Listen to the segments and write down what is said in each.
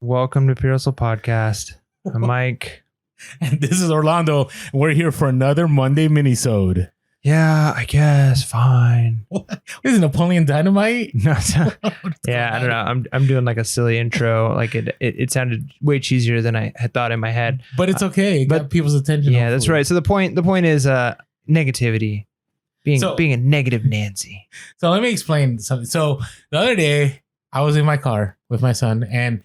Welcome to Pure Hustle Podcast. I'm Mike. And this is Orlando. We're here for another Monday minisode. Yeah, I guess. Fine. What is it, Napoleon Dynamite? No, yeah, I don't know. I'm doing like a silly intro. Like it sounded way cheesier than I had thought in my head. But it's okay. It got people's attention. Yeah, that's right. So the point is negativity. Being a negative Nancy. So let me explain something. So the other day I was in my car with my son and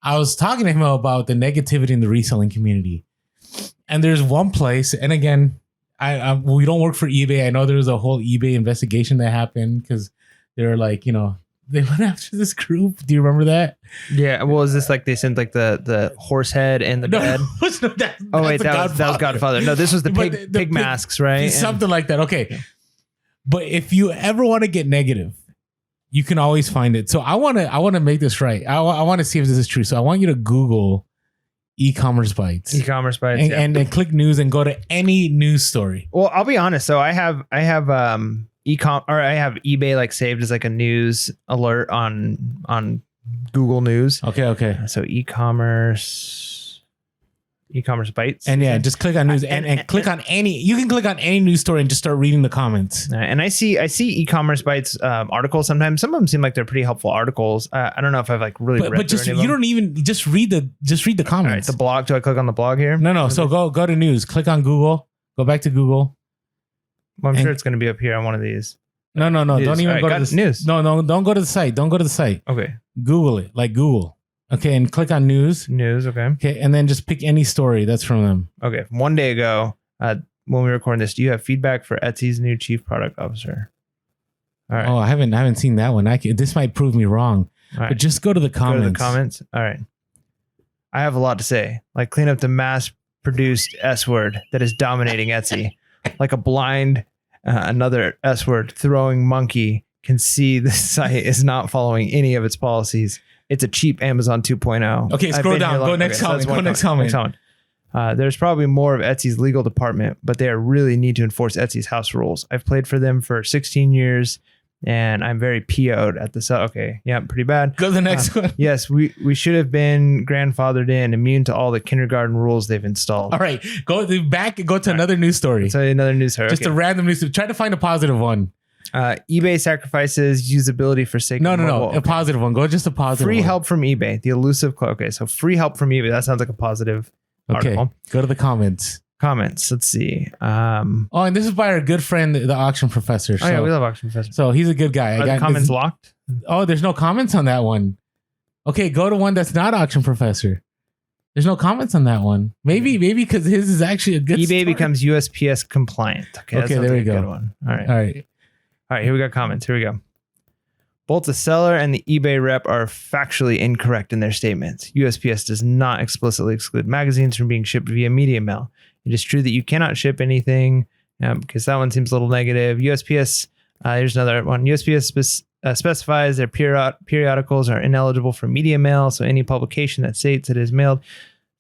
I was talking to him about the negativity in the reselling community. And there's one place, and again, we don't work for eBay. I know there was a whole eBay investigation that happened because they were like, they went after this group. Do you remember that? Yeah. Well, is this like they sent like the horse head and the bed? That was Godfather. No, this was the pig masks, right? Something like that. Okay. But if you ever want to get negative, you can always find it. So I want to make this right. I want to see if this is true. So I want you to Google e-commerce bites. E-commerce bites. And then click news and go to any news story. Well, I'll be honest. So I have eBay like saved as like a news alert on Google News. Okay. So e-commerce bites. And yeah, just click on news and click on any. You can click on any news story and just start reading the comments. And I see e-commerce bites articles sometimes. Some of them seem like they're pretty helpful articles. I don't know if I've like really read. But just you don't even just read the comments. All right, the blog. Do I click on the blog here? No. So go to news. Click on Google. Go back to Google. Well, I'm sure it's going to be up here on one of these. No. News. Don't even go to the news. No. Don't go to the site. Don't go to the site. Okay. Google it, like Google. Okay, and click on news. News. Okay, and then just pick any story that's from them. Okay. One day ago, when we were recording this, do you have feedback for Etsy's new chief product officer? All right. Oh, I haven't seen that one. This might prove me wrong. All right. But just go to the comments. All right. I have a lot to say. Like clean up the mass-produced S word that is dominating Etsy. Like a blind, another S word throwing monkey can see the site is not following any of its policies. It's a cheap Amazon 2.0. Okay, scroll down. Go next comment. There's probably more of Etsy's legal department, but they really need to enforce Etsy's house rules. I've played for them for 16 years, and I'm very PO'd at the Okay, yeah, pretty bad. Go to the next one. Yes, we should have been grandfathered in, immune to all the kindergarten rules they've installed. All right, go back and go to another news story. So another news story. Just a random news story. Try to find a positive one. eBay sacrifices usability for sake of mobile. A positive one. Go just a positive free one. help from eBay. The elusive Okay, so free help from eBay. That sounds like a positive article. Go to the comments. Let's see. And this is by our good friend, the auction professor. Yeah, we love auction professor. So he's a good guy. Are the comments locked? Oh, there's no comments on that one. Okay, go to one that's not auction professor. There's no comments on that one. Maybe because his is actually a good eBay story. becomes USPS compliant. Okay, there we go. Good one. All right, here we got comments. Here we go. Both the seller and the eBay rep are factually incorrect in their statements. USPS does not explicitly exclude magazines from being shipped via media mail. It is true that you cannot ship anything because that one seems a little negative. USPS, here's another one. USPS specifies their periodicals are ineligible for media mail, so any publication that states it is mailed.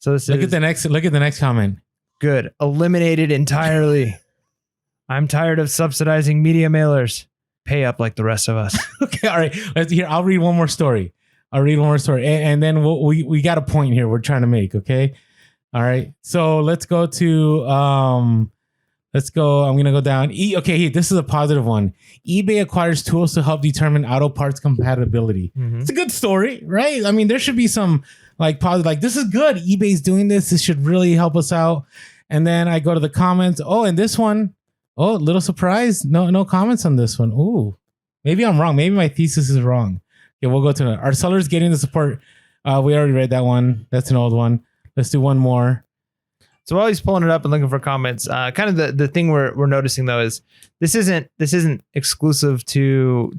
So this look at the next comment. Good. Eliminated entirely. I'm tired of subsidizing media mailers. Pay up like the rest of us. Okay, all right. I'll read one more story. And then we got a point here we're trying to make, okay? All right. So let's go to I'm going to go down. This is a positive one. eBay acquires tools to help determine auto parts compatibility. Mm-hmm. It's a good story, right? I mean, there should be some like positive, like this is good. eBay's doing this. This should really help us out. And then I go to the comments. Oh, and this one. Oh, little surprise. No comments on this one. Ooh, maybe I'm wrong. Maybe my thesis is wrong. Okay, we'll go to our sellers getting the support. We already read that one. That's an old one. Let's do one more. So while he's pulling it up and looking for comments, kind of the thing we're noticing though is this isn't exclusive to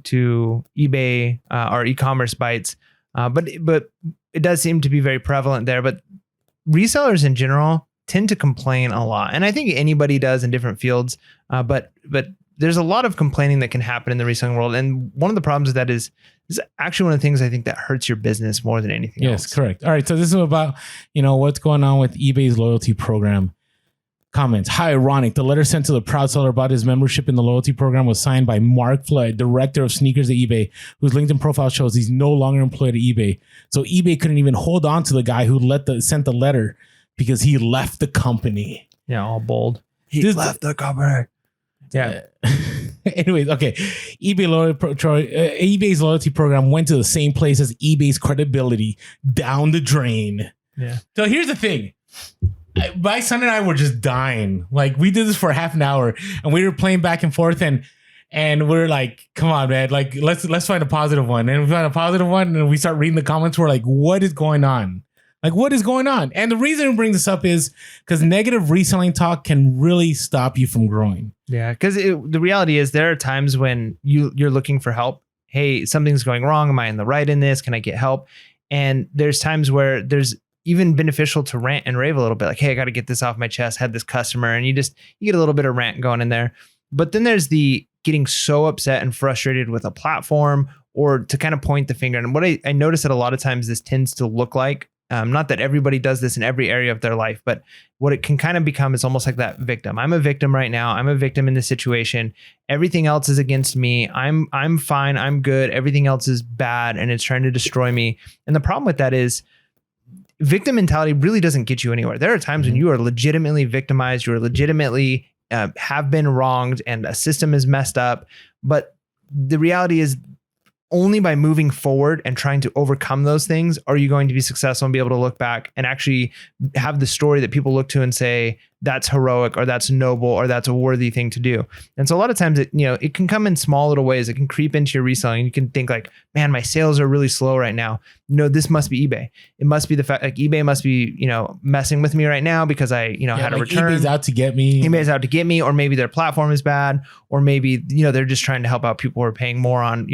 eBay or e-commerce bites, but it does seem to be very prevalent there. But resellers in general tend to complain a lot, and I think anybody does in different fields. But there's a lot of complaining that can happen in the reselling world, and one of the problems with that is actually one of the things I think that hurts your business more than anything else. Yes, correct. All right, so this is about what's going on with eBay's loyalty program. Comments. How ironic. The letter sent to the proud seller about his membership in the loyalty program was signed by Mark Flood, director of sneakers at eBay, whose LinkedIn profile shows he's no longer employed at eBay. So eBay couldn't even hold on to the guy who sent the letter because he left the company. Yeah, all bold. He left the company. Yeah. Anyways, okay. eBay's loyalty program went to the same place as eBay's credibility, down the drain. Yeah. So here's the thing. My son and I were just dying. Like, we did this for half an hour and we were playing back and forth and we're like, come on, man. Like, let's find a positive one. And we find a positive one and we start reading the comments. We're like, what is going on? Like, what is going on? And the reason we bring this up is because negative reselling talk can really stop you from growing. Yeah, because the reality is there are times when you're looking for help. Hey, something's going wrong. Am I in the right in this? Can I get help? And there's times where there's even beneficial to rant and rave a little bit. Like, hey, I got to get this off my chest. Had this customer, and you get a little bit of rant going in there. But then there's the getting so upset and frustrated with a platform, or to kind of point the finger. And what I notice that a lot of times this tends to look like, not that everybody does this in every area of their life, but what it can kind of become is almost like that victim. I'm a victim right now. I'm a victim in this situation. Everything else is against me. I'm fine. I'm good. Everything else is bad and it's trying to destroy me. And the problem with that is victim mentality really doesn't get you anywhere. There are times when you are legitimately victimized. You are legitimately have been wronged and a system is messed up. But the reality is, only by moving forward and trying to overcome those things are you going to be successful and be able to look back and actually have the story that people look to and say, that's heroic, or that's noble, or that's a worthy thing to do. And so a lot of times it can come in small little ways. It can creep into your reselling. You can think like, man, my sales are really slow right now. No, this must be eBay. It must be the fact, like, eBay must be, messing with me right now because I, had a return. eBay's out to get me. eBay's out to get me, or maybe their platform is bad, or maybe, they're just trying to help out people who are paying more on,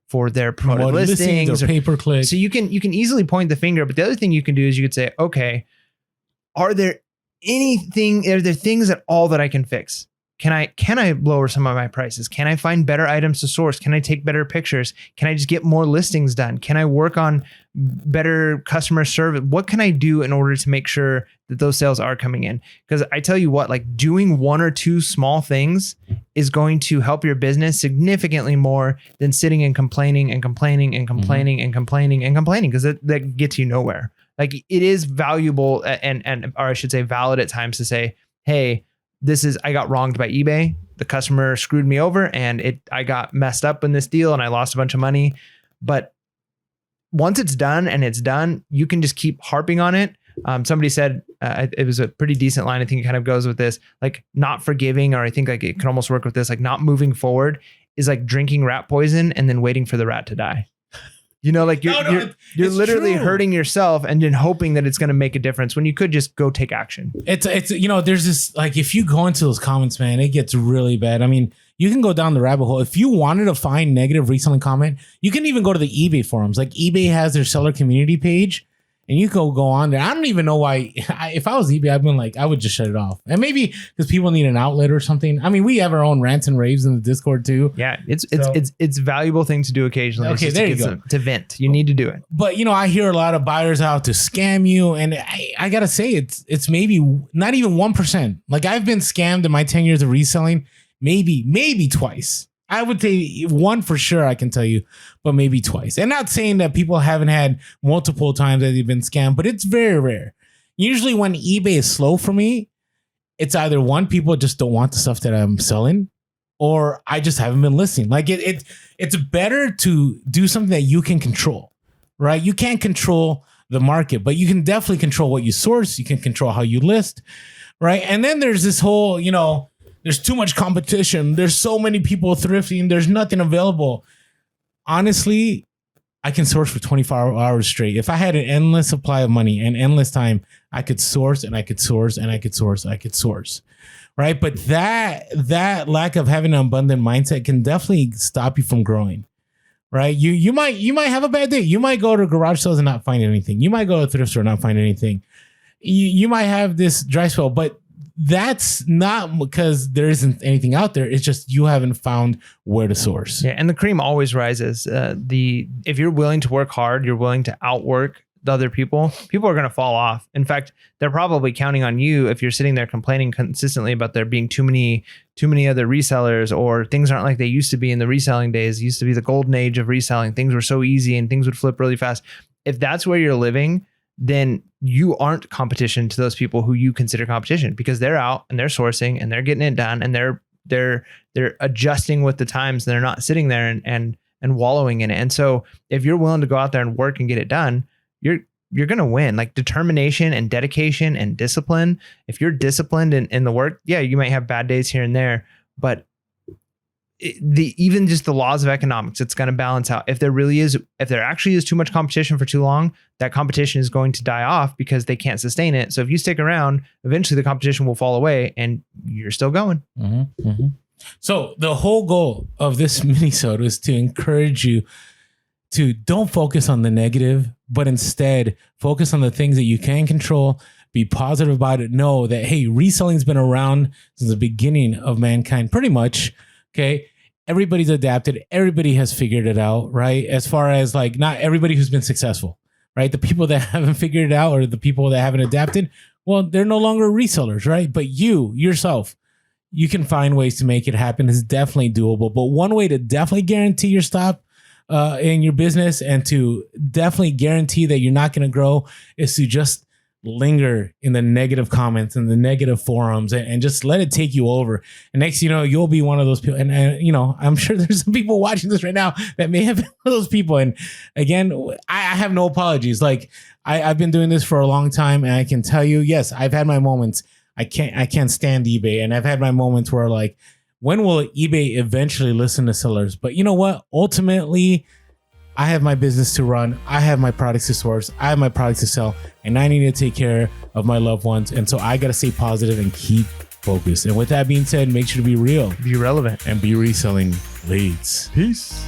for their promoted listings or pay-per-click. So you can easily point the finger. But the other thing you can do is you could say, okay, are there things at all that I can fix? Can I lower some of my prices? Can I find better items to source? Can I take better pictures? Can I just get more listings done? Can I work on better customer service? What can I do in order to make sure that those sales are coming in? Because I tell you what, like, doing one or two small things is going to help your business significantly more than sitting and complaining and complaining and complaining and complaining and complaining, because that gets you nowhere. Like, it is valuable or I should say valid at times to say, hey, I got wronged by eBay. The customer screwed me over and I got messed up in this deal and I lost a bunch of money. But once it's done, you can just keep harping on it. Somebody said, it was a pretty decent line. I think it kind of goes with this, like, not forgiving, or I think like it can almost work with this, like, not moving forward is like drinking rat poison and then waiting for the rat to die. Like you're literally hurting yourself and then hoping that it's going to make a difference when you could just go take action. It's there's this, like, if you go into those comments, man, it gets really bad. I mean, you can go down the rabbit hole. If you wanted to find negative reselling comment, you can even go to the eBay forums. Like, eBay has their seller community page, and you go on there. I don't even know why. If I was eBay, I'd been like, I would just shut it off. And maybe because people need an outlet or something. I mean, we have our own rants and raves in the Discord too. Yeah, it's a valuable thing to do occasionally. Okay, there you go. To vent, you need to do it. But I hear a lot of buyers out to scam you, and I gotta say, it's maybe not even 1%. Like, I've been scammed in my 10 years of reselling, maybe twice. I would say one for sure, I can tell you, but maybe twice. And not saying that people haven't had multiple times that they've been scammed, but it's very rare. Usually when eBay is slow for me, it's either one, people just don't want the stuff that I'm selling, or I just haven't been listening. Like, it's better to do something that you can control, right? You can't control the market, but you can definitely control what you source. You can control how you list, right? And then there's this whole, there's too much competition. There's so many people thrifting. There's nothing available. Honestly, I can source for 24 hours straight. If I had an endless supply of money and endless time, I could source and I could source and I could source. I could source. Right. But that lack of having an abundant mindset can definitely stop you from growing. Right. You might have a bad day. You might go to garage sales and not find anything. You might go to a thrift store and not find anything. You might have this dry spell, but that's not because there isn't anything out there. It's just you haven't found where to source. Yeah, and the cream always rises. If you're willing to work hard, you're willing to outwork the other people are going to fall off. In fact, they're probably counting on you if you're sitting there complaining consistently about there being too many other resellers, or things aren't like they used to be in the reselling days. It used to be the golden age of reselling. Things were so easy and things would flip really fast. If that's where you're living, then you aren't competition to those people who you consider competition, because they're out and they're sourcing and they're getting it done and they're adjusting with the times. They're not sitting there and wallowing in it. And so if you're willing to go out there and work and get it done, you're going to win. Like determination and dedication and discipline. If you're disciplined in the work, yeah, you might have bad days here and there, but even just the laws of economics, it's going to balance out. If there actually is too much competition for too long, that competition is going to die off because they can't sustain it. So if you stick around, eventually the competition will fall away and you're still going. Mm-hmm, mm-hmm. So the whole goal of this minisode is to encourage you to don't focus on the negative, but instead focus on the things that you can control. Be positive about it. Know that, hey, reselling's been around since the beginning of mankind, pretty much. Okay. Everybody's adapted. Everybody has figured it out, right? As far as like, not everybody who's been successful, right? The people that haven't figured it out, or the people that haven't adapted, well, they're no longer resellers, right? But you yourself, you can find ways to make it happen. It's definitely doable. But one way to definitely guarantee your stop in your business, and to definitely guarantee that you're not going to grow, is to just linger in the negative comments and the negative forums and just let it take you over. And next, you'll be one of those people. And I'm sure there's some people watching this right now that may have been one of those people. And again, I have no apologies. Like I've been doing this for a long time, and I can tell you, yes, I've had my moments. I can't stand eBay. And I've had my moments where, like, when will eBay eventually listen to sellers? But you know what? Ultimately, I have my business to run. I have my products to source. I have my products to sell, and I need to take care of my loved ones. And so I got to stay positive and keep focused. And with that being said, make sure to be real, be relevant, and be reselling leads. Peace.